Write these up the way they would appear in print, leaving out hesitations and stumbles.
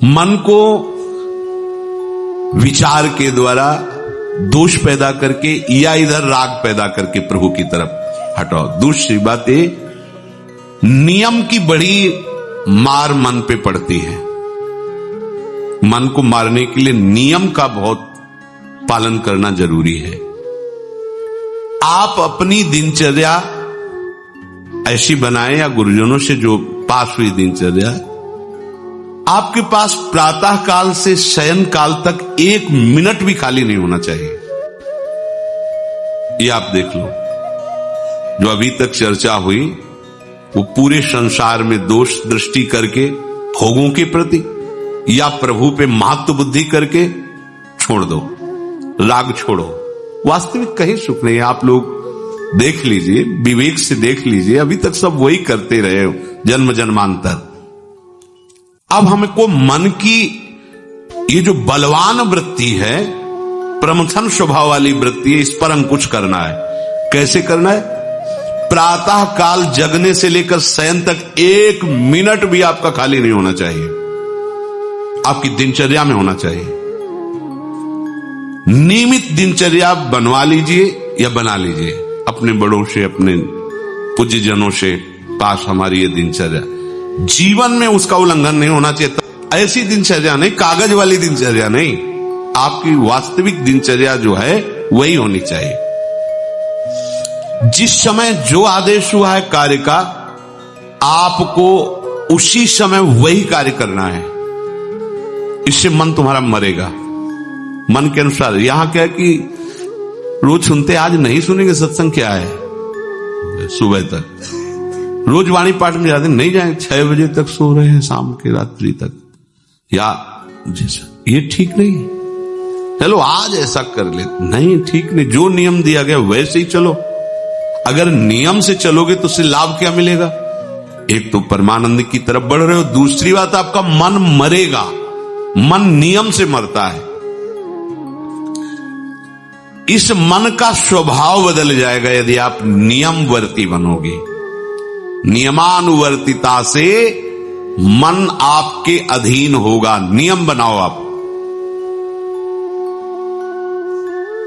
मन को विचार के द्वारा दोष पैदा करके या इधर राग पैदा करके प्रभु की तरफ हटाओ। दूसरी बात ये, नियम की बड़ी मार मन पे पड़ती है। मन को मारने के लिए नियम का बहुत पालन करना जरूरी है। आप अपनी दिनचर्या ऐसी बनाएं, या गुरुजनों से जो पास हुई दिनचर्या, आपके पास प्रातः काल से शयन काल तक 1 मिनट भी खाली नहीं होना चाहिए। ये आप देख लो, जो अभी तक चर्चा हुई वो पूरे संसार में दोष दृष्टि करके भोगों के प्रति या प्रभु पे महत्व बुद्धि करके छोड़ दो, राग छोड़ो। वास्तविक कहीं सुख नहीं है। आप लोग देख लीजिए, विवेक से देख लीजिए, अभी तक सब वही करते रहे हो जन्म जन्मांतर। अब हमको मन की ये जो बलवान वृत्ति है, प्रमथन स्वभाव वाली वृत्ति है, इस पर अंकुश करना है। कैसे करना है? प्रातः काल जगने से लेकर शयन तक 1 मिनट भी आपका खाली नहीं होना चाहिए, आपकी दिनचर्या में होना चाहिए। नियमित दिनचर्या बनवा लीजिए या बना लीजिए अपने बड़ों से, अपने पूज्य जनों से पास हमारी ये दिनचर्या। जीवन में उसका उल्लंघन नहीं होना चाहिए। ऐसी दिनचर्या नहीं, कागज वाली दिनचर्या नहीं, आपकी वास्तविक दिनचर्या जो है वही होनी चाहिए। जिस समय जो आदेश हुआ है कार्य का, आपको उसी समय वही कार्य करना है। इससे मन तुम्हारा मरेगा, मन के अनुसार। यहां क्या है कि रोज सुनते, आज नहीं सुनेंगे सत्संग, क्या है सुबह तक रोज वाणी पाठ में जाते, नहीं जाएंगे 6 बजे तक सो रहे हैं, शाम के रात्रि तक, या जैसा, ये ठीक नहीं है। चलो आज ऐसा कर ले, नहीं ठीक नहीं, जो नियम दिया गया वैसे ही चलो। अगर नियम से चलोगे तो उससे लाभ क्या मिलेगा? एक तो परमानंद की तरफ बढ़ रहे हो, दूसरी बात आपका मन मरेगा। मन नियम से मरता है। इस मन का स्वभाव बदल जाएगा यदि आप नियमवर्ती बनोगे। नियमानुवर्तिता से मन आपके अधीन होगा। नियम बनाओ आप।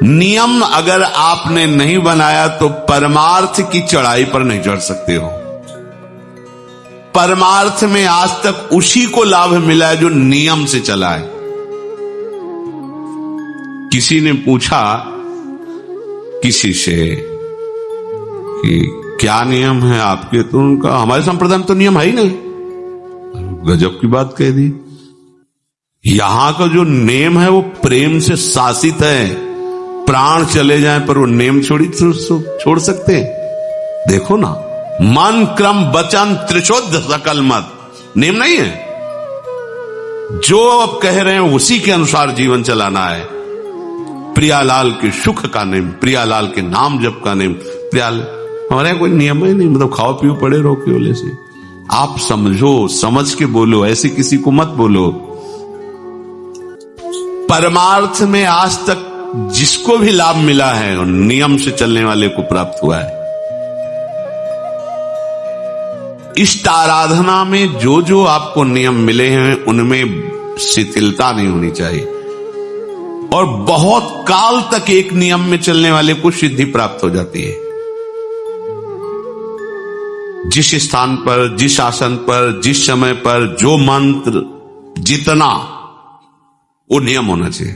नियम अगर आपने नहीं बनाया तो परमार्थ की चढ़ाई पर नहीं चढ़ सकते हो। परमार्थ में आज तक उसी को लाभ मिला है जो नियम से चला है। किसी ने पूछा किसी से कि क्या नियम है आपके, तो उनका हमारे संप्रदाय में तो नियम है ही नहीं। गजब की बात कह दी। यहां का जो नेम है वो प्रेम से शासित है। प्राण चले जाएं पर वो नेम छोड़ सकते हैं? देखो ना, मन क्रम वचन त्रिशुद्ध सकल मत, नेम नहीं है। जो अब कह रहे हैं उसी के अनुसार जीवन चलाना है। प्रियालाल के सुख का नेम, प्रियालाल के नाम जप का नेम। प्रियाल हमारे यहाँ कोई नियम ही नहीं, मतलब खाओ पियो पड़े रहो केवल से। आप समझो, समझ के बोलो, ऐसे किसी को मत बोलो। परमार्थ में आज तक जिसको भी लाभ मिला है नियम से चलने वाले को प्राप्त हुआ है। इष्ट आराधना में जो जो आपको नियम मिले हैं उनमें शिथिलता नहीं होनी चाहिए, और बहुत काल तक एक नियम में चलने वाले को सिद्धि प्राप्त हो जाती है। जिस स्थान पर, जिस आसन पर, जिस समय पर जो मंत्र जितना, वो नियम होना चाहिए।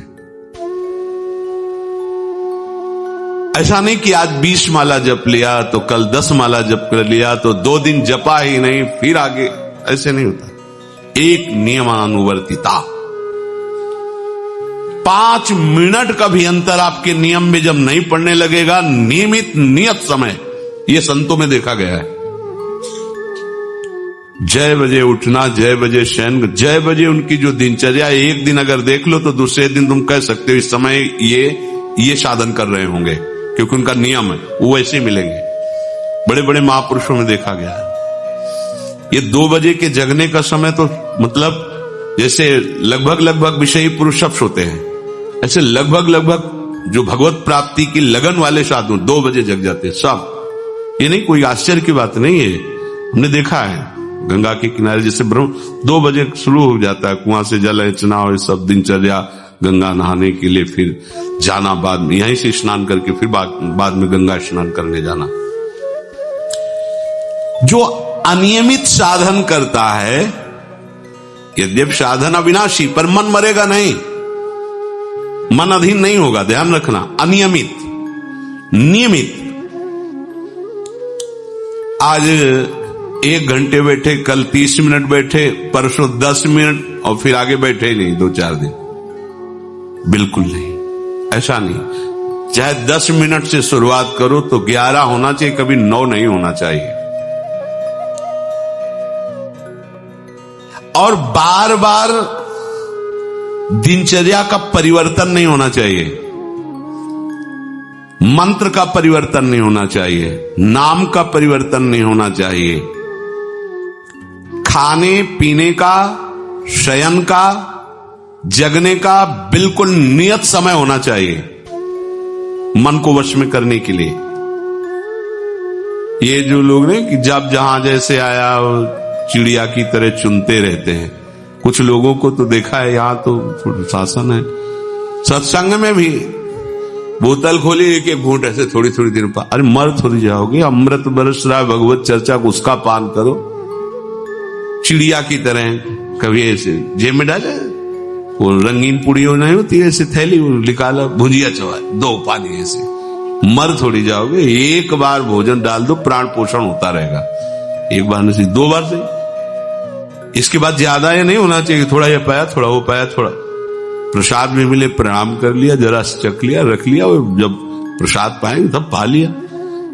ऐसा नहीं कि आज 20 माला जप लिया तो कल 10 माला जप कर लिया तो 2 दिन जपा ही नहीं फिर आगे, ऐसे नहीं होता। एक नियमानुवर्तिता। 5 मिनट का भी अंतर आपके नियम में जब नहीं पड़ने लगेगा, नियमित नियत समय, यह संतों में देखा गया है। 6 बजे उठना, 6 बजे शयन, 6 बजे उनकी जो दिनचर्या, एक दिन अगर देख लो तो दूसरे दिन तुम कह सकते हो इस समय ये साधन कर रहे होंगे, क्योंकि उनका नियम है, वो ऐसे मिलेंगे। बड़े बड़े महापुरुषों में देखा गया है। ये 2 बजे के जगने का समय तो मतलब जैसे लगभग विषयी पुरुष सब सोते हैं, ऐसे लगभग जो भगवत प्राप्ति की लगन वाले साधु 2 बजे जग जाते हैं सब। ये नहीं कोई आश्चर्य की बात नहीं है, हमने देखा है। गंगा के किनारे जैसे 2 बजे शुरू हो जाता है, कुआं से जल अर्चना और सब दिनचर्या, गंगा नहाने के लिए फिर जाना, बाद में यहीं से स्नान करके फिर बाद में गंगा स्नान करने जाना। जो अनियमित साधन करता है, यद्यपि साधन अविनाशी, पर मन मरेगा नहीं, मन अधीन नहीं होगा, ध्यान रखना। अनियमित, नियमित, आज 1 घंटे बैठे, कल 30 मिनट बैठे, परसों 10 मिनट और फिर आगे बैठे ही नहीं 2-4 दिन, बिल्कुल नहीं, ऐसा नहीं। चाहे 10 मिनट से शुरुआत करो तो 11 होना चाहिए, कभी 9 नहीं होना चाहिए। और बार बार दिनचर्या का परिवर्तन नहीं होना चाहिए, मंत्र का परिवर्तन नहीं होना चाहिए, नाम का परिवर्तन नहीं होना चाहिए, खाने पीने का, शयन का, जगने का बिल्कुल नियत समय होना चाहिए मन को वश में करने के लिए। ये जो लोग ने कि जब जहां जैसे आया चिड़िया की तरह चुनते रहते हैं, कुछ लोगों को तो देखा है, यहां तो शासन है, सत्संग में भी बोतल खोली, एक घूंट ऐसे थोड़ी थोड़ी देर पर, अरे मर थोड़ी जाओगे, अमृत बरस रहा है भगवत चर्चा को, उसका पान करो। चिड़िया की तरह कभी ऐसे जेब में डाले, वो रंगीन पुड़ियों नहीं होती ऐसे थैली, निकाला भुजिया चवा, 2 पानी, ऐसे मर थोड़ी जाओगे। एक बार भोजन डाल दो, प्राण पोषण होता रहेगा, एक बार नहीं 2 बार से। इसके बाद ज्यादा ये नहीं होना चाहिए, थोड़ा ये पाया, थोड़ा वो पाया, थोड़ा प्रसाद में मिले प्रणाम कर लिया, जरा चख लिया, रख लिया, और जब प्रसाद पाएंगे तब पा लिया।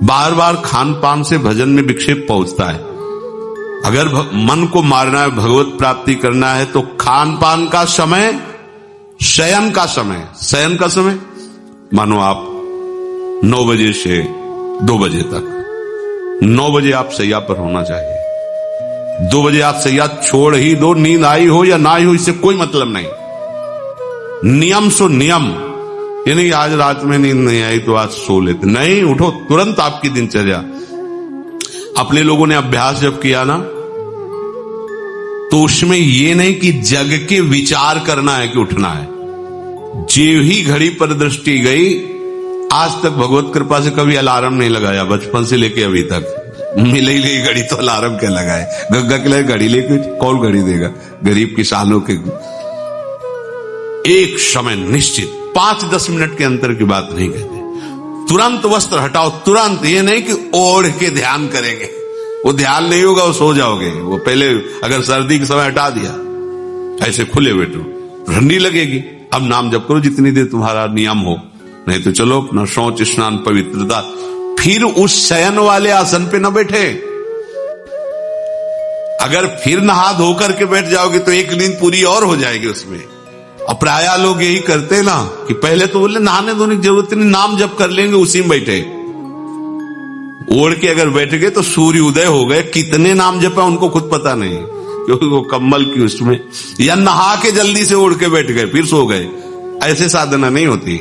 बार बार खान पान से भजन में विक्षेप पहुंचता है। अगर मन को मारना है, भगवत प्राप्ति करना है, तो खान पान का समय, शयन का समय, शयन का समय मानो आप 9 बजे से 2 बजे तक, 9 बजे आप सैया पर होना चाहिए। 2 बजे आप सैया छोड़ ही दो, नींद आई हो या ना आई हो, इससे कोई मतलब नहीं। नियम सो नियम, ये नहीं आज रात में नींद नहीं आई तो आज सो लेते, नहीं, उठो तुरंत। आपकी दिनचर्या, अपने लोगों ने अभ्यास जब किया ना, तो उसमें ये नहीं कि जग के विचार करना है कि उठना है, जो ही घड़ी पर दृष्टि गई, आज तक भगवत कृपा से कभी अलार्म नहीं लगाया, बचपन से लेके अभी तक। मिले ही नहीं घड़ी तो अलार्म क्या लगाए, गंगा के लिए घड़ी लेके कौन घड़ी देगा, गरीब किसानों के। एक समय निश्चित 5-10 मिनट के अंतर की बात नहीं कहते, तुरंत वस्त्र हटाओ, तुरंत। ये नहीं कि ओढ़ के ध्यान करेंगे, वो ध्यान नहीं होगा, वो सो जाओगे। वो पहले अगर सर्दी के समय हटा दिया, ऐसे खुले बैठो, ठंडी लगेगी, अब नाम जप करो जितनी देर तुम्हारा नियम हो, नहीं तो चलो अपना शौच स्नान पवित्रता। फिर उस शयन वाले आसन पे न बैठे, अगर फिर नहा धो करके बैठ जाओगे तो एक नींद पूरी और हो जाएगी उसमें। और प्राय लोग यही करते ना कि पहले तो बोले नहाने धोने की जरूरत नहीं, नाम जप कर लेंगे, उसी में बैठे। ओढ़ के अगर बैठ गए तो सूर्य उदय हो गए, कितने नाम जपा उनको खुद पता नहीं, क्योंकि वो कम्बल की उसमें, या नहा के जल्दी से ओढ़ के बैठ गए फिर सो गए। ऐसे साधना नहीं होती।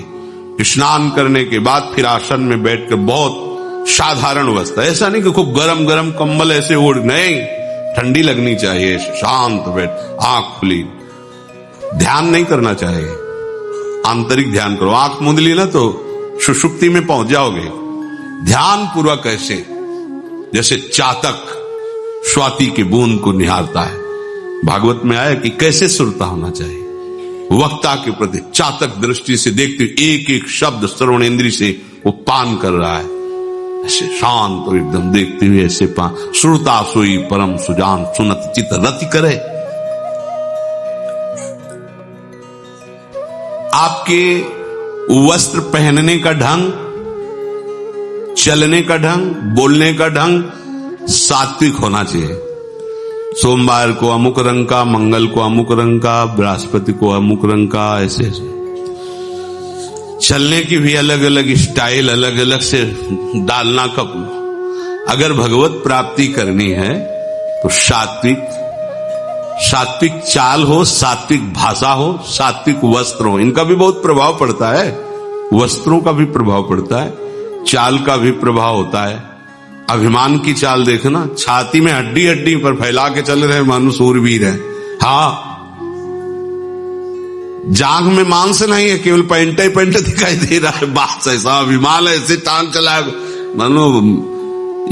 स्नान करने के बाद फिर आसन में बैठ कर बहुत साधारण अवस्था, ऐसा नहीं कि खूब गरम गरम कम्बल ऐसे ओढ़, नहीं, ठंडी लगनी चाहिए, शांत बैठ, आंख खुली, ध्यान नहीं करना चाहिए, आंतरिक ध्यान करो। आंख मूंद ली ना तो सुषुप्ति में पहुंच जाओगे। ध्यान पूर्वक ऐसे, जैसे चातक स्वाति की बूंद को निहारता है। भागवत में आया कि कैसे सुरता होना चाहिए, वक्ता के प्रति चातक दृष्टि से देखते हुए एक एक शब्द श्रवण इंद्री से वो पान कर रहा है, ऐसे शांत और एकदम देखते हुए ऐसे पान। श्रुता सोई परम सुजान, सुनत चित रति करे। आपके वस्त्र पहनने का ढंग, चलने का ढंग, बोलने का ढंग सात्विक होना चाहिए। सोमवार को अमुक रंग का, मंगल को अमुक रंग का, बृहस्पति को अमुक रंग का, ऐसे ऐसे। चलने की भी अलग अलग स्टाइल, अलग अलग से डालना का। अगर भगवत प्राप्ति करनी है तो सात्विक चाल हो, सात्विक भाषा हो, सात्विक वस्त्र हो। इनका भी बहुत प्रभाव पड़ता है, वस्त्रों का भी प्रभाव पड़ता है, चाल का भी प्रभाव होता है। अभिमान की चाल देखना, छाती में हड्डी हड्डी पर फैला के चल रहे मानो सूरवीर है। हाँ, जांग में मांस नहीं है, केवल पैंटे ही पैंटे दिखाई दे रहा है। बात ऐसा अभिमान है, ऐसे टांग चला मानो,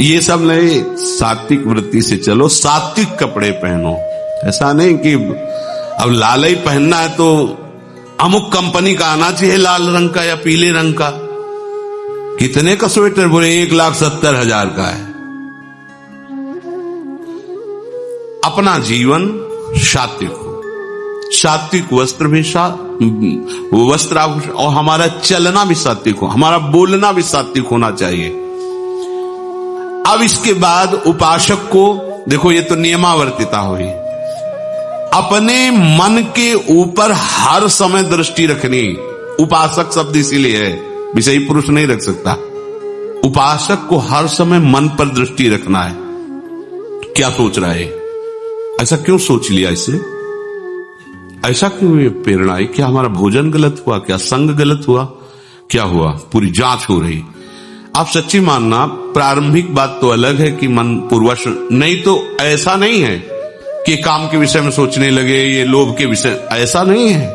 ये सब नहीं। सात्विक वृत्ति से चलो, सात्विक कपड़े पहनो। ऐसा नहीं कि अब लाल ही पहनना है तो अमुक कंपनी का आना चाहिए, लाल रंग का या पीले रंग का। कितने का स्वेटर? बोले 1,70,000 का है। अपना जीवन सात्विक हो, सात्विक वस्त्र भी वस्त्राभूषण, और हमारा चलना भी सात्विक हो, हमारा बोलना भी सात्विक होना चाहिए। अब इसके बाद उपासक को देखो, ये तो नियमावर्तिता हुई। अपने मन के ऊपर हर समय दृष्टि रखनी। उपासक शब्द इसीलिए है, विषयी पुरुष नहीं रख सकता। उपासक को हर समय मन पर दृष्टि रखना है। क्या सोच रहा है, ऐसा क्यों सोच लिया, इसे ऐसा क्यों ये प्रेरणा है? क्या हमारा भोजन गलत हुआ? क्या संग गलत हुआ? क्या हुआ? पूरी जांच हो रही। आप सच्ची मानना, प्रारंभिक बात तो अलग है कि मन पूर्वश, नहीं तो ऐसा नहीं है कि काम के विषय में सोचने लगे, ये लोभ के विषय, ऐसा नहीं है।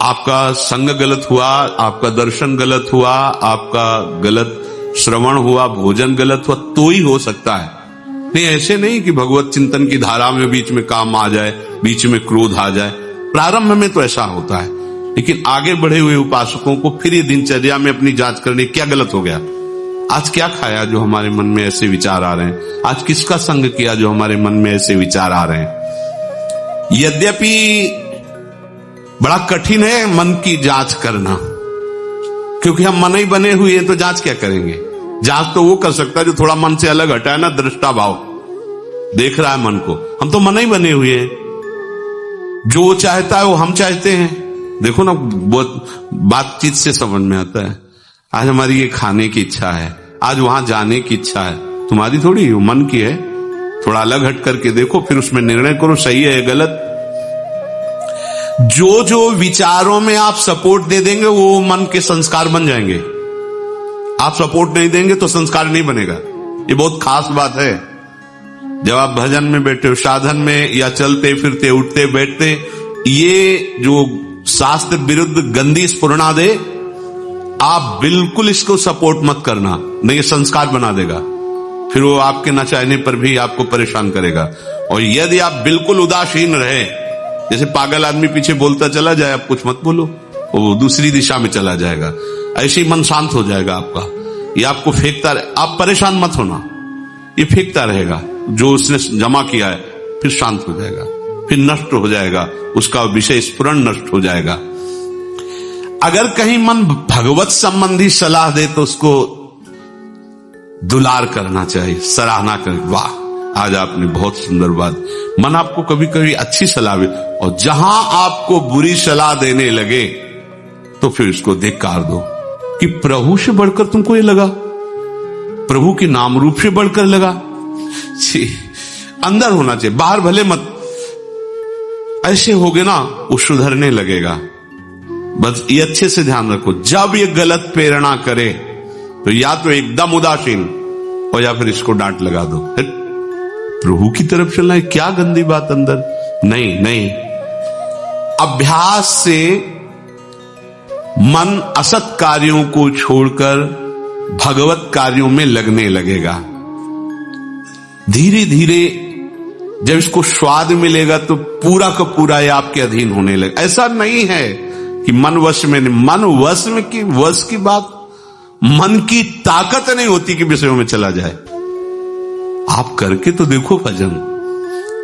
आपका संग गलत हुआ, आपका दर्शन गलत हुआ, आपका गलत श्रवण हुआ, भोजन गलत हुआ, तो ही हो सकता है। नहीं, ऐसे नहीं कि भगवत चिंतन की धारा में बीच में काम आ जाए, बीच में क्रोध आ जाए। प्रारंभ में तो ऐसा होता है, लेकिन आगे बढ़े हुए उपासकों को फिर ये दिनचर्या में अपनी जांच करनी, क्या गलत हो गया, आज क्या खाया जो हमारे मन में ऐसे विचार आ रहे हैं, आज किसका संग किया जो हमारे मन में ऐसे विचार आ रहे हैं। यद्यपि बड़ा कठिन है मन की जांच करना, क्योंकि हम मन ही बने हुए हैं, तो जांच क्या करेंगे? जांच तो वो कर सकता है जो थोड़ा मन से अलग हटा है ना, दृष्टा भाव देख रहा है मन को। हम तो मन ही बने हुए हैं, जो चाहता है वो हम चाहते हैं। देखो ना, बहुत बातचीत से समझ में आता है। आज हमारी ये खाने की इच्छा है, आज वहां जाने की इच्छा है, तुम्हारी थोड़ी, मन की है। थोड़ा अलग हट करके देखो, फिर उसमें निर्णय करो, सही है गलत। जो जो विचारों में आप सपोर्ट दे देंगे वो मन के संस्कार बन जाएंगे। आप सपोर्ट नहीं देंगे तो संस्कार नहीं बनेगा। ये बहुत खास बात है। जब आप भजन में बैठे हो, साधन में, या चलते फिरते उठते बैठते, ये जो शास्त्र विरुद्ध गंदी स्फुरणा दे, आप बिल्कुल इसको सपोर्ट मत करना, नहीं ये संस्कार बना देगा। फिर वो आपके न चाहने पर भी आपको परेशान करेगा। और यदि आप बिल्कुल उदासीन रहे, जैसे पागल आदमी पीछे बोलता चला जाए, आप कुछ मत बोलो, वो दूसरी दिशा में चला जाएगा, ऐसे ही मन शांत हो जाएगा आपका। ये आपको फेंकता रहे, आप परेशान मत होना, ये फेंकता रहेगा जो उसने जमा किया है, फिर शांत हो जाएगा, फिर नष्ट हो जाएगा, उसका विषय स्फुरण नष्ट हो जाएगा। अगर कहीं मन भगवत संबंधी सलाह दे तो उसको दुलार करना चाहिए, सराहना करें, वाह आज आपने बहुत सुंदर बात। मन आपको कभी कभी अच्छी सलाह दे, और जहां आपको बुरी सलाह देने लगे तो फिर इसको धिक्कार दो कि प्रभु से बढ़कर तुमको ये लगा, प्रभु के नाम रूप से बढ़कर लगा। अंदर होना चाहिए, बाहर भले मत। ऐसे होगे ना, वो सुधरने लगेगा। बस ये अच्छे से ध्यान रखो, जब ये गलत प्रेरणा करे तो या तो एकदम उदासीन, और या फिर इसको डांट लगा दो, प्रभु की तरफ चलना है, क्या गंदी बात अंदर। नहीं नहीं, अभ्यास से मन असत कार्यों को छोड़कर भगवत कार्यों में लगने लगेगा। धीरे धीरे जब इसको स्वाद मिलेगा तो पूरा का पूरा ये आपके अधीन होने लगेगा। ऐसा नहीं है कि मन वश में नहीं, मन वश में की वश की बात, मन की ताकत नहीं होती कि विषयों में चला जाए। आप करके तो देखो भजन,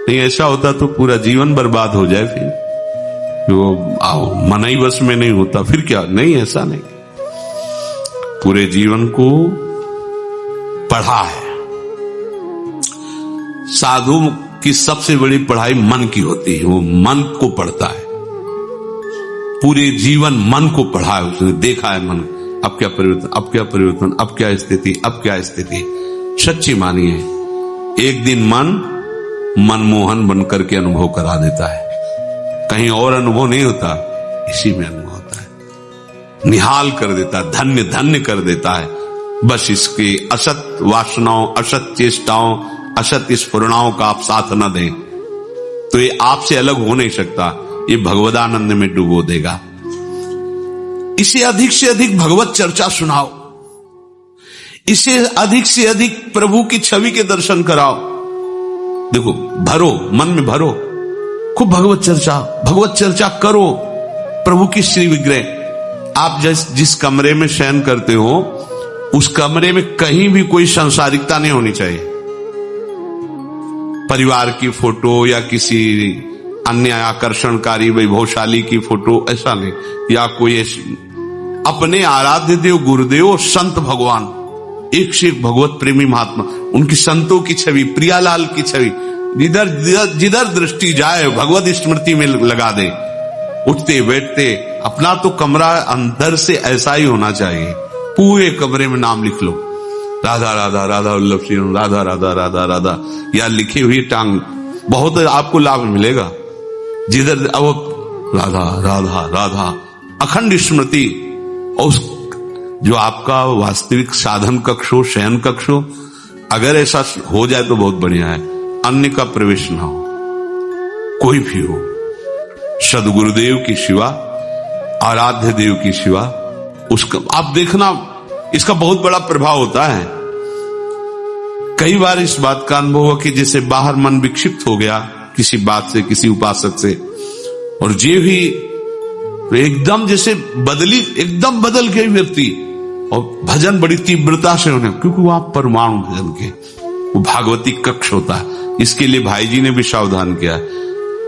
नहीं ऐसा होता तो पूरा जीवन बर्बाद हो जाए। फिर वो मन ही वश में नहीं होता, फिर क्या? नहीं, ऐसा नहीं। पूरे जीवन को पढ़ा है। साधु की सबसे बड़ी पढ़ाई मन की होती है, वो मन को पढ़ता है। पूरे जीवन मन को पढ़ा है, उसने देखा है मन, अब क्या परिवर्तन, अब क्या परिवर्तन, अब क्या स्थिति, अब क्या स्थिति। सच्ची मानिए, एक दिन मन मनमोहन बनकर के अनुभव करा देता है। कहीं और अनुभव नहीं होता, इसी में अनुभव होता है। निहाल कर देता है, धन्य धन्य कर देता है। बस इसके असत वासनाओं, असत चेष्टाओं, असत स्फुरणाओं का आप साथ न दें तो ये आपसे अलग हो नहीं सकता, ये भगवदानंद में डुबो देगा। इसे अधिक से अधिक भगवत चर्चा सुनाओ, इसे अधिक से अधिक प्रभु की छवि के दर्शन कराओ। देखो, भरो, मन में भरो, खूब भगवत चर्चा करो। प्रभु की श्री विग्रह, आप जिस कमरे में शयन करते हो उस कमरे में कहीं भी कोई सांसारिकता नहीं होनी चाहिए। परिवार की फोटो या किसी अन्य आकर्षणकारी वैभवशाली की फोटो, ऐसा नहीं, या कोई अपने आराध्य देव गुरुदेव संत भगवान, एक से एक भगवत प्रेमी महात्मा, उनकी संतों की छवि, प्रियालाल की छवि, जिधर दृष्टि जाए भगवत स्मृति में लगा दे। उठते बैठते अपना तो कमरा अंदर से ऐसा ही होना चाहिए, पूरे कमरे में नाम लिख लो, राधा राधा राधा वल्लभ श्री राधा राधा राधा राधा, या लिखी हुई टांग, बहुत आपको लाभ मिलेगा। जिधर अब राधा राधा राधा, अखंड स्मृति। और जो आपका वास्तविक साधन कक्ष हो, शयन कक्ष हो, अगर ऐसा हो जाए तो बहुत बढ़िया है। अन्य का प्रवेश ना हो, कोई भी हो, सदगुरुदेव की शिवा, आराध्य देव की शिवा, उसका आप देखना, इसका बहुत बड़ा प्रभाव होता है। कई बार इस बात का अनुभव हुआ कि जैसे बाहर मन विक्षिप्त हो गया किसी बात से, किसी उपासक से, और ये भी एकदम जैसे एकदम बदल गए व्यक्ति, और भजन बड़ी तीव्रता से होने, क्योंकि वहां परमाणु भजन के वो भागवती कक्ष होता है। इसके लिए भाई जी ने भी सावधान किया,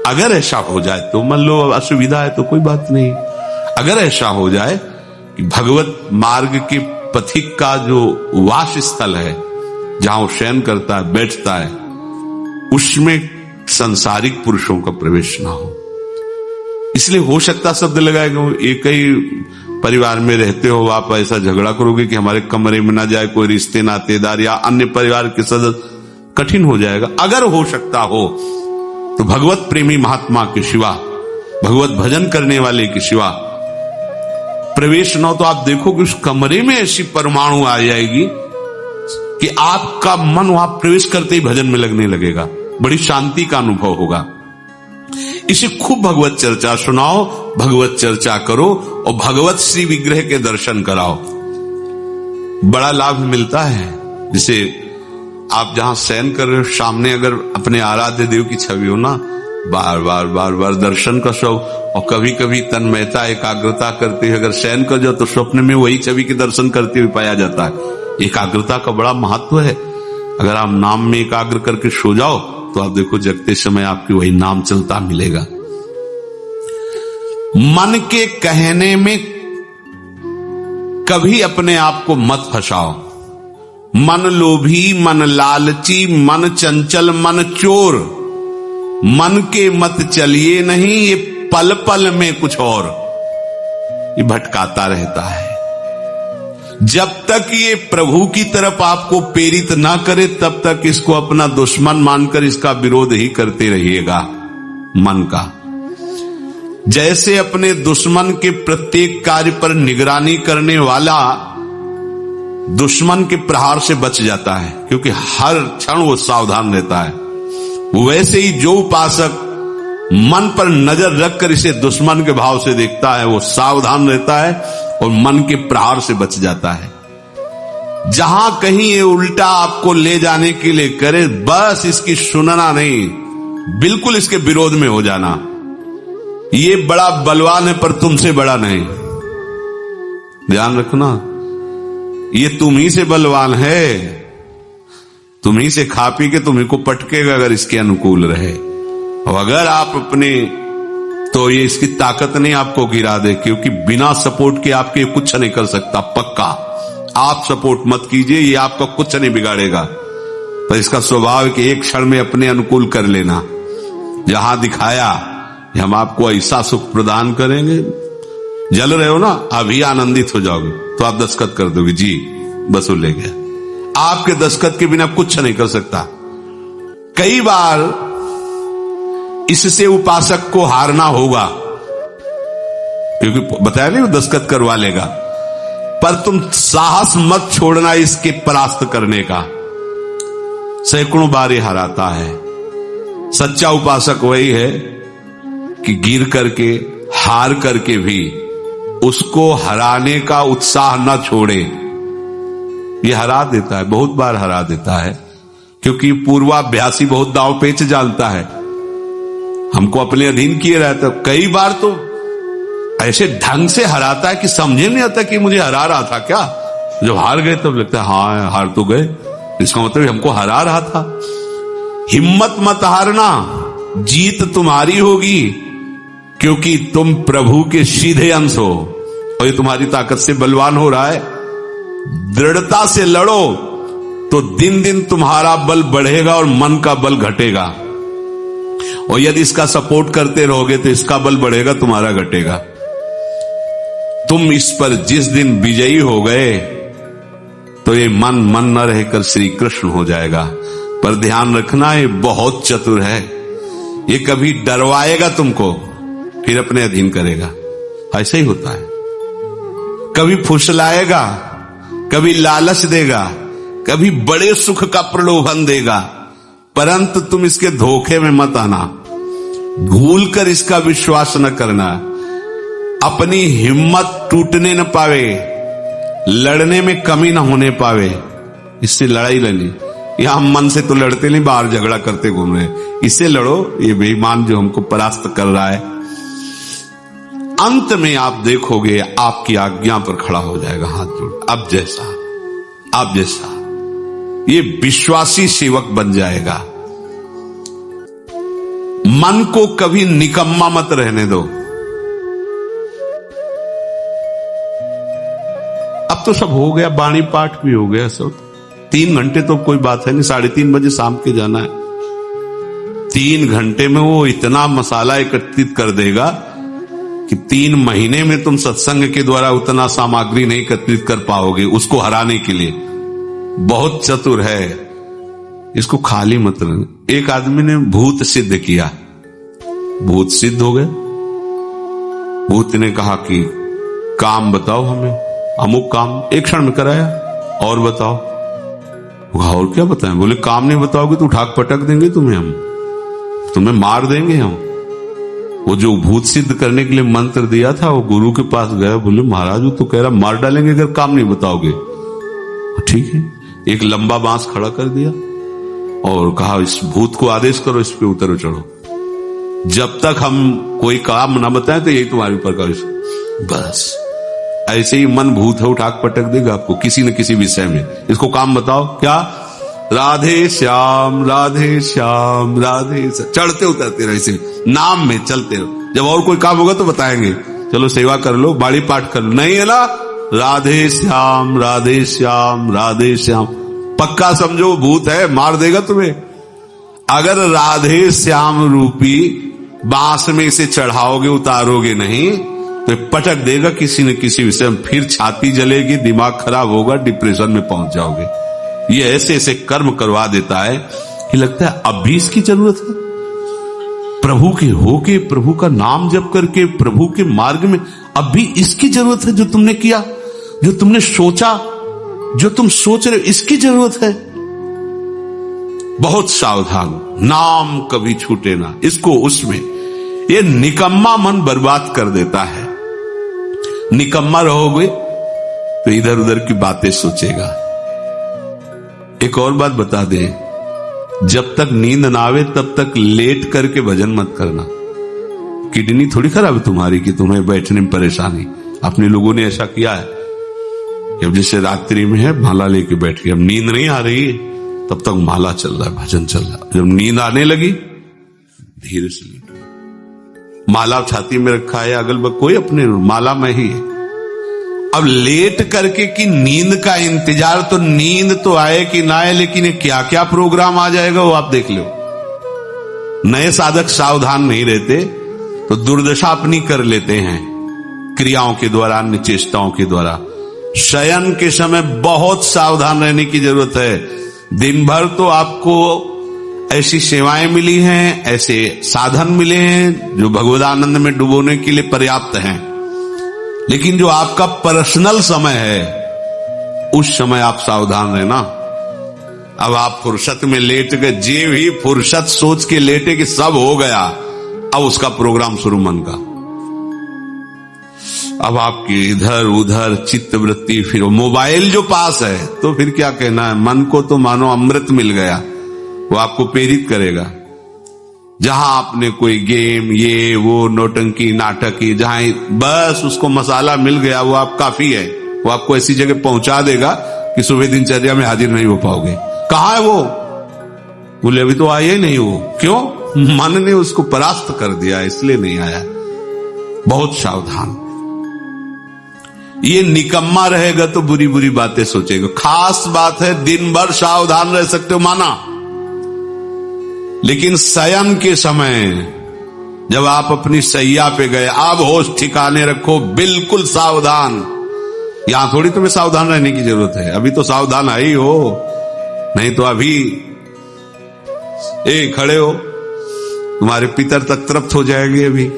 अगर ऐसा हो जाए तो, मान लो असुविधा है तो कोई बात नहीं, अगर ऐसा हो जाए कि भगवत मार्ग के पथिक का जो वास स्थल है, जहां वो शयन करता है, बैठता है, उसमें सांसारिक पुरुषों का प्रवेश ना हो। इसलिए हो सकता शब्द लगाएगा, एक ही परिवार में रहते हो, आप ऐसा झगड़ा करोगे कि हमारे कमरे में ना जाए कोई रिश्ते नातेदार या अन्य परिवार के सदस्य, कठिन हो जाएगा। अगर हो सकता हो तो भगवत प्रेमी महात्मा के शिवा, भगवत भजन करने वाले के शिवा प्रवेश न हो, तो आप देखो कि उस कमरे में ऐसी परमाणु आ जाएगी कि आपका मन वहां प्रवेश करते ही भजन में लगने लगेगा, बड़ी शांति का अनुभव होगा। इसे खूब भगवत चर्चा सुनाओ, भगवत चर्चा करो, और भगवत श्री विग्रह के दर्शन कराओ, बड़ा लाभ मिलता है। जैसे आप जहां शयन कर रहे हो, सामने अगर अपने आराध्य देव की छवि हो ना, बार बार बार बार दर्शन का शौक, और कभी कभी तन्मयता एकाग्रता करते हुए अगर शयन कर जाओ तो स्वप्न में वही छवि के दर्शन करते हुए पाया जाता है। एकाग्रता का बड़ा महत्व है। अगर आप नाम में एकाग्र करके सो जाओ तो आप देखो जगते समय आपकी वही नाम चलता मिलेगा। मन के कहने में कभी अपने आप को मत फंसाओ। मन लोभी, मन लालची, मन चंचल, मन चोर, मन के मत चलिए नहीं, ये पल पल में कुछ और, ये भटकाता रहता है। जब तक ये प्रभु की तरफ आपको प्रेरित ना करे तब तक इसको अपना दुश्मन मानकर इसका विरोध ही करते रहिएगा। मन का जैसे अपने दुश्मन के प्रत्येक कार्य पर निगरानी करने वाला दुश्मन के प्रहार से बच जाता है, क्योंकि हर क्षण वो सावधान रहता है, वैसे ही जो उपासक मन पर नजर रखकर इसे दुश्मन के भाव से देखता है वो सावधान रहता है और मन के प्रहार से बच जाता है। जहां कहीं ये उल्टा आपको ले जाने के लिए करे, बस इसकी सुनना नहीं, बिल्कुल इसके विरोध में हो जाना। ये बड़ा बलवान है पर तुमसे बड़ा नहीं, ध्यान रखना, ये तुम ही से बलवान है, तुम ही से खा पी के तुम्ही को पटकेगा अगर इसके अनुकूल रहे। और अगर आप अपने, तो ये इसकी ताकत नहीं आपको गिरा दे, क्योंकि बिना सपोर्ट के आपके कुछ नहीं कर सकता। पक्का आप सपोर्ट मत कीजिए, ये आपका कुछ नहीं बिगाड़ेगा, पर इसका स्वभाव है कि एक क्षण में अपने अनुकूल कर लेना। जहां दिखाया हम आपको ऐसा सुख प्रदान करेंगे, जल रहे हो ना, अभी आनंदित हो जाओगे तो आप दस्तखत कर दोगे, जी बस वो ले गया। आपके दस्तखत के बिना कुछ नहीं कर सकता। कई बार इससे उपासक को हारना होगा, क्योंकि बताया नहीं वो दस्तखत करवा लेगा, पर तुम साहस मत छोड़ना इसके परास्त करने का। सैकड़ों बार ये हराता है। सच्चा उपासक वही है कि गिर करके, हार करके भी उसको हराने का उत्साह न छोड़े। ये हरा देता है, बहुत बार हरा देता है, क्योंकि पूर्वाभ्यासी बहुत दांव पेच जानता है। हमको अपने अधीन किए रहता, कई बार तो ऐसे ढंग से हराता है कि समझे नहीं आता कि मुझे हरा रहा था क्या। जब हार गए तब लगता है हाँ हार तो गए, इसका मतलब हमको हरा रहा था। हिम्मत मत हारना, जीत तुम्हारी होगी, क्योंकि तुम प्रभु के सीधे अंश हो और ये तुम्हारी ताकत से बलवान हो रहा है। दृढ़ता से लड़ो तो दिन दिन तुम्हारा बल बढ़ेगा और मन का बल घटेगा, और यदि इसका सपोर्ट करते रहोगे तो इसका बल बढ़ेगा, तुम्हारा घटेगा। तुम इस पर जिस दिन विजयी हो गए तो ये मन न रहकर श्री कृष्ण हो जाएगा। पर ध्यान रखना, ये बहुत चतुर है, ये कभी डरवाएगा तुमको फिर अपने अधीन करेगा। ऐसा ही होता है, कभी फुसलाएगा, कभी लालच देगा, कभी बड़े सुख का प्रलोभन देगा, परंतु तुम इसके धोखे में मत आना। भूल कर इसका विश्वास न करना। अपनी हिम्मत टूटने न पावे, लड़ने में कमी न होने पावे, इससे लड़ाई लड़ी। यहां हम मन से तो लड़ते नहीं, बाहर झगड़ा करते घूम रहे। इससे लड़ो, ये बेईमान जो हमको परास्त कर रहा है। अंत में आप देखोगे आपकी आज्ञा पर खड़ा हो जाएगा हाथ जोड़। अब जैसा आप जैसा ये विश्वासी सेवक बन जाएगा। मन को कभी निकम्मा मत रहने दो। अब तो सब हो गया, वाणी पाठ भी हो गया सब। 3 घंटे तो कोई बात है नहीं, 3:30 बजे शाम के जाना है। 3 घंटे में वो इतना मसाला एकत्रित कर देगा कि 3 महीने में तुम सत्संग के द्वारा उतना सामग्री नहीं एकत्रित कर पाओगे उसको हराने के लिए। बहुत चतुर है, इसको खाली मत रहना। एक आदमी ने भूत सिद्ध किया, भूत सिद्ध हो गए। भूत ने कहा कि काम बताओ हमें, अमुक काम, एक क्षण में कराया। और बताओ, और क्या बताएं? बोले काम नहीं बताओगे तो उठा पटक देंगे तुम्हें, हम तुम्हें मार देंगे हम। वो जो भूत सिद्ध करने के लिए मंत्र दिया था, वो गुरु के पास गया, बोले महाराज वो तो कह रहा मार डालेंगे अगर काम नहीं बताओगे। ठीक है, एक लंबा बांस खड़ा कर दिया और कहा इस भूत को आदेश करो, इस पे उतरो चढ़ो, जब तक हम कोई काम ना बताएं तो यही तुम्हारे ऊपर करो। बस ऐसे ही मन भूत है, उठाक पटक देगा आपको किसी न किसी विषय में। इसको काम बताओ, क्या? राधे श्याम राधे श्याम राधे श्याम, चढ़ते उतरते रहे, इसे नाम में चलते रहो। जब और कोई काम होगा तो बताएंगे, चलो सेवा कर लो, बाड़ी पाठ कर लो, नहीं है ना, राधे श्याम राधे श्याम राधे श्याम। पक्का समझो भूत है, मार देगा तुम्हें। अगर राधे श्याम रूपी बांस में इसे चढ़ाओगे, उतारोगे नहीं तो पटक देगा किसी न किसी विषय में, फिर छाती जलेगी, दिमाग खराब होगा, डिप्रेशन में पहुंच जाओगे। ये ऐसे ऐसे कर्म करवा देता है कि लगता है अब भी इसकी जरूरत है। प्रभु के होके, प्रभु का नाम जप करके, प्रभु के मार्ग में अब भी इसकी जरूरत है। जो तुमने किया, जो तुमने सोचा, जो तुम सोच रहे हो, इसकी जरूरत है। बहुत सावधान, नाम कभी छूटे ना इसको। उसमें ये निकम्मा मन बर्बाद कर देता है। निकम्मा रहोगे तो इधर उधर की बातें सोचेगा। एक और बात बता दे, जब तक नींद ना आवे तब तक लेट करके भजन मत करना। किडनी थोड़ी खराब है तुम्हारी कि तुम्हें बैठने में परेशानी। अपने लोगों ने ऐसा किया है कि अब जैसे रात्रि में है माला लेके बैठ गए, अब नींद नहीं आ रही है तब तक माला चल रहा है, भजन चल रहा है। जब नींद आने लगी धीरे से लेट, माला छाती में रखा है, अगल बगल कोई अपने माला में ही है। अब लेट करके कि नींद का इंतजार, तो नींद तो आए कि ना आए, लेकिन क्या क्या प्रोग्राम आ जाएगा वो आप देख लो। नए साधक सावधान नहीं रहते तो दुर्दशा अपनी कर लेते हैं क्रियाओं के द्वारा, अन्य चेष्टाओं के द्वारा। शयन के समय बहुत सावधान रहने की जरूरत है। दिन भर तो आपको ऐसी सेवाएं मिली हैं, ऐसे साधन मिले हैं जो भगवदानंद में डुबोने के लिए पर्याप्त हैं, लेकिन जो आपका पर्सनल समय है उस समय आप सावधान रहना। अब आप फुर्सत में लेट गए, जे भी फुर्सत सोच के लेटे कि सब हो गया, अब उसका प्रोग्राम शुरू मन का। अब आपकी इधर उधर चित्तवृत्ति, फिर मोबाइल जो पास है तो फिर क्या कहना है, मन को तो मानो अमृत मिल गया, वो आपको प्रेरित करेगा। जहां आपने कोई गेम ये वो नौटंकी नाटकी, जहां बस उसको मसाला मिल गया वो आप काफी है, वो आपको ऐसी जगह पहुंचा देगा कि सुबह दिनचर्या में हाजिर नहीं हो पाओगे। कहां है वो? बोले अभी तो आया ही नहीं वो। क्यों? मन ने उसको परास्त कर दिया, इसलिए नहीं आया। बहुत सावधान। ये निकम्मा रहेगा तो बुरी बुरी बातें सोचेगा। खास बात है दिन भर सावधान रह सकते हो माना, लेकिन शयन के समय जब आप अपनी सैया पे गए, आप होश ठिकाने रखो, बिल्कुल सावधान। यहां थोड़ी तुम्हें सावधान रहने की जरूरत है, अभी तो सावधान आई हो, नहीं तो अभी खड़े हो, तुम्हारे पितर तक तृप्त हो जाएंगे अभी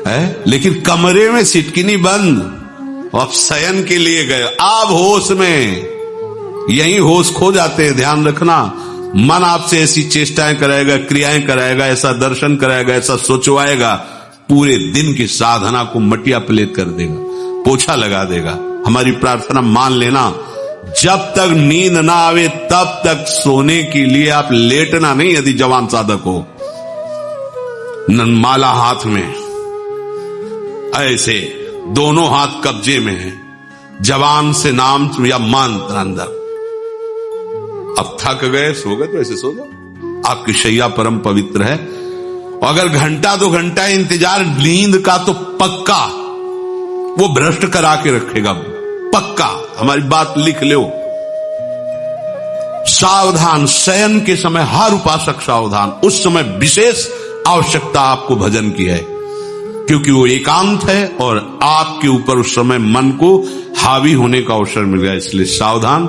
है। लेकिन कमरे में सिटकिनी बंद, आप शयन के लिए गए, आप होश में, यही होश खो जाते हैं। ध्यान रखना, मन आपसे ऐसी चेष्टाएं कराएगा, क्रियाएं कराएगा, ऐसा दर्शन कराएगा, ऐसा सोचवाएगा, पूरे दिन की साधना को मटिया पलेट कर देगा, पोछा लगा देगा। हमारी प्रार्थना मान लेना, जब तक नींद ना आवे तब तक सोने के लिए आप लेटना नहीं। यदि जवान साधक हो, माला हाथ में, ऐसे दोनों हाथ कब्जे में है, जवान से नाम या मंत्र अंदर। अब थक गए, सो गए तो ऐसे सो जाओ, आपकी शैया परम पवित्र है। और अगर घंटा 2 घंटा इंतजार नींद का तो पक्का वो भ्रष्ट करा के रखेगा, पक्का। हमारी बात लिख लो। सावधान, शयन के समय हर उपासक सावधान। उस समय विशेष आवश्यकता आपको भजन की है, क्योंकि वो एकांत है और आपके ऊपर उस समय मन को हावी होने का अवसर मिल गया। इसलिए सावधान,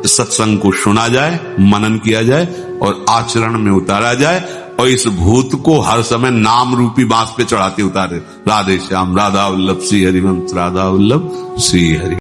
सत्संग को सुना जाए, मनन किया जाए और आचरण में उतारा जाए, और इस भूत को हर समय नाम रूपी बांस पे चढ़ाते उतारे। राधे श्याम, राधा वल्लभ श्री हरिवंश, राधा वल्लभ श्री हरि।